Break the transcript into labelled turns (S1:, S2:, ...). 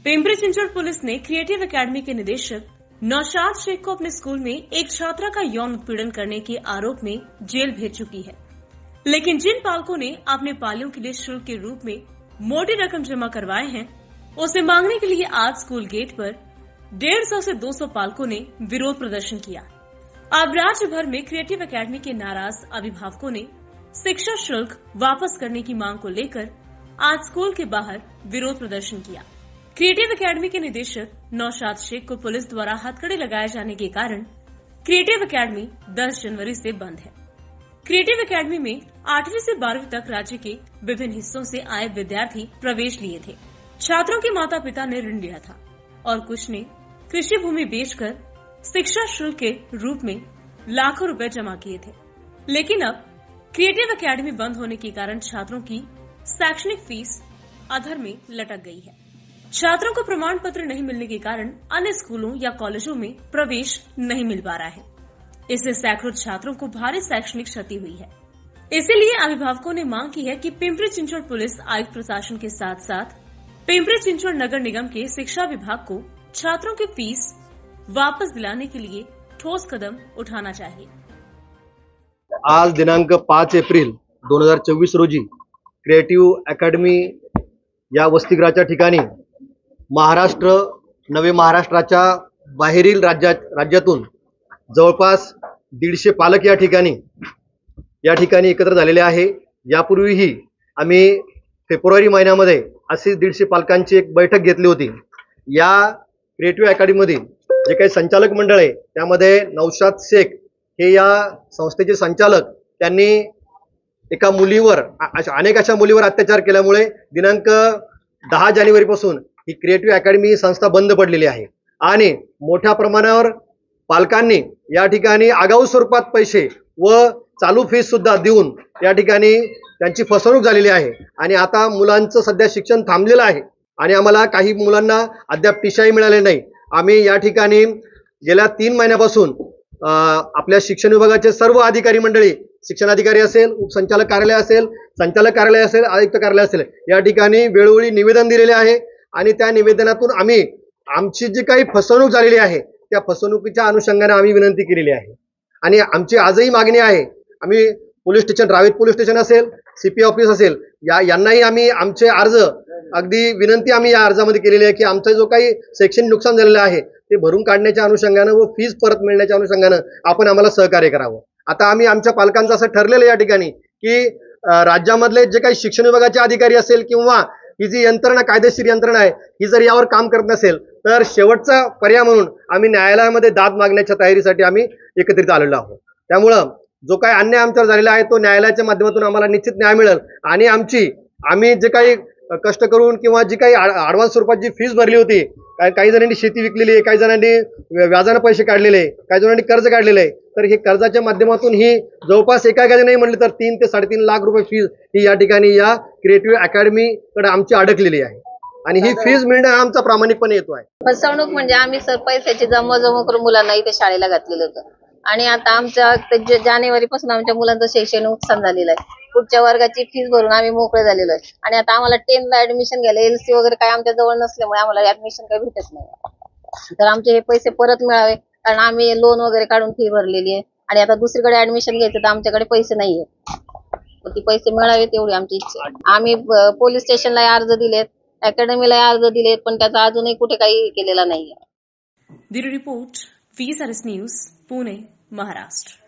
S1: Pimpri Chinchwad police ने creative academy के निदेशक नौशाद शेख को अपने स्कूल में एक छात्रा का यौन उत्पीड़न करने के आरोप में जेल भेज चुकी है। लेकिन जिन पालकों ने अपने पालियों के लिए शुल्क के रूप में मोटी रकम जमा करवाए हैं, उसे मांगने के लिए आज स्कूल गेट पर 150 से 200 पालकों ने विरोध प्रदर्शन किया। अब राज्य भर में क्रिएटिव एकेडमी के नाराज अभिभावकों ने शिक्षा शुल्क वापस करने की मांग को लेकर आज स्कूल के बाहर विरोध प्रदर्शन किया। क्रिएटिव एकेडमी के निदेशक नौशाद शेख को पुलिस द्वारा हथकड़ी लगाए जाने के कारण क्रिएटिव एकेडमी 10 जनवरी से बंद है। क्रिएटिव एकेडमी में 8वीं से 12वीं तक राज्य के विभिन्न हिस्सों से आए विद्यार्थी प्रवेश लिए थे। छात्रों के माता पिता ने ऋण लिया था और कुछ ने कृषि भूमि बेचकर शिक्षा शुल्क के रूप में लाखों रुपए जमा किए थे। लेकिन अब क्रिएटिव एकेडमी बंद होने के कारण छात्रों की शैक्षणिक फीस अधर में लटक गई है। छात्रों को प्रमाण पत्र नहीं मिलने के कारण अन्य स्कूलों या कॉलेजों में प्रवेश नहीं मिल पा रहा है। इससे सैकड़ों छात्रों को भारी शैक्षणिक क्षति हुई है। इसीलिए अभिभावकों ने मांग की है कि पिंपरी चिंचवड पुलिस आयुक्त प्रशासन के साथ साथ पिंपरी चिंचवड नगर निगम के शिक्षा विभाग को छात्रों की फीस वापस दिलाने के लिए ठोस कदम उठाना चाहिए।
S2: आज दिनांक 5 एप्रिल 2024 रोजी क्रिएटिव अकॅडमी या वसतिगृहाच्या ठिकाणी नवे महाराष्ट्राच्या बाहेरील राज्यातून जवळपास 150 पालक या ठिकाणी एकत्र झालेले आहे। यापूर्वीही आम्ही फेब्रुवारी महिन्यामध्ये अशी 150 पालकांची एक बैठक घेतली होती। या क्रिएटिव अकॅडमी मध्ये जे काही संचालक मंडळ आहे त्यामध्ये नौशाद शेख हे या संस्थेचे संचालक, त्यांनी एका मुलीवर अनेक अशा मुलीवर अत्याचार केल्यामुळे दिनांक 10 जानेवारी पासून ही क्रिएटिव अकॅडमी संस्था बंद पडलेली आहे आणि मोठ्या प्रमाणावर पालकांनी या ठिकाणी आगाऊ स्वरूपात पैसे व चालू फीस सुद्धा देऊन या ठिकाणी त्यांची फसवणूक झालेली आहे आणि आता मुलांचं सध्या शिक्षण थांबलेलं आहे आणि आम्हाला काही मुलांना अद्याप टीशाही मिळाले नाही। आम्ही या ठिकाणी गेल्या 3 महिन्यापासून आपल्या शिक्षण विभागाचे सर्व अधिकारी मंडळी, शिक्षणाधिकारी असेल, उपसंचालक कार्यालय असेल, संचालक कार्यालय असेल, आयुक्त कार्यालय असेल, या ठिकाणी वेळोवेळी निवेदन दिलेले आहे आणि त्या निवेदनातून आम्ही आमची जी काही फसवणूक झालेली आहे त्या फसवणुकीच्या अनुषंगाने आम्ही विनंती केलेली आहे आणि आमची आजही मागणी आहे। आम्ही police station, Ravet police station असेल, सीपी ऑफिस असेल, यांनाही आम्ही आमचे अर्ज अगदी विनंती आम्ही या अर्जामध्ये केलेली आहे की आमचा जो काही शैक्षणिक नुकसान झालेलं आहे ते भरून काढण्याच्या अनुषंगाने व फीस परत मिळण्याच्या अनुषंगाने आपण आम्हाला सहकार्य करावं। आता आम्ही आमच्या पालकांचं असं ठरलेलं या ठिकाणी की राज्यामधले जे काही शिक्षण विभागाचे अधिकारी असेल किंवा ही जी यंत्रणा, कायदेशीर यंत्रणा आहे, ही जर यावर काम करत नसेल तर शेवटचा पर्याय म्हणून आम्ही न्यायालयामध्ये दाद मागण्याच्या तयारीसाठी आम्ही एकत्रित आलेलो आहोत। त्यामुळे जो काही अन्याय आमच्यावर झालेला आहे तो न्यायालयाच्या माध्यमातून आम्हाला निश्चित न्याय मिळेल आणि आम्ही जे काही कष्ट करून किंवा जी काही ॲडव्हान्स स्वरूपात जी फीस भरली होती, काही जणांनी शेती विकलेली आहे, काही जणांनी व्याजाने पैसे काढलेले आहे, काही जणांनी कर्ज काढलेले आहे, तर हे कर्जाच्या माध्यमातून ही जवळपास एका नाही म्हणले तर 3 ते 3.5 लाख रुपये फीस ही या ठिकाणी या क्रिएटिव अकॅडमी कडे आमची अडकलेली आहे आणि ही फीस मिळणं आमचा प्रामाणिकपणे येतो आहे।
S3: फसवणूक म्हणजे आम्ही पैशाची जमा करून मुलांना इथे शाळेला घातलेलं होतं आणि आता आमच्या जानेवारी पासून आमच्या मुलांचं शैक्षणिक नुकसान झालेलं आहे। पुढच्या वर्गाची फीस भरून आम्ही मोकळे झालेलो आहे आणि आता आम्हाला 10th ला ऍडमिशन घ्यायला एलसी वगैरे काय आमच्या जवळ नसल्यामुळे आम्हाला ऍडमिशन काही भेटत नाही। तर आमचे हे पैसे परत मिळावे, कारण आम्ही लोन वगैरे काढून फी भरलेली आहे आणि आता दुसरीकडे ऍडमिशन घ्यायचं तर आमच्याकडे पैसे नाहीये, ती पैसे मिळावेत एवढी आमची इच्छा आहे। आम्ही पोलीस स्टेशनला अर्ज दिलेत, अकॅडमीला अर्ज दिलेत, पण त्याचा अजूनही कुठे काही केलेला नाहीये।
S1: Bureau report, VSRS news, Pune, Maharashtra.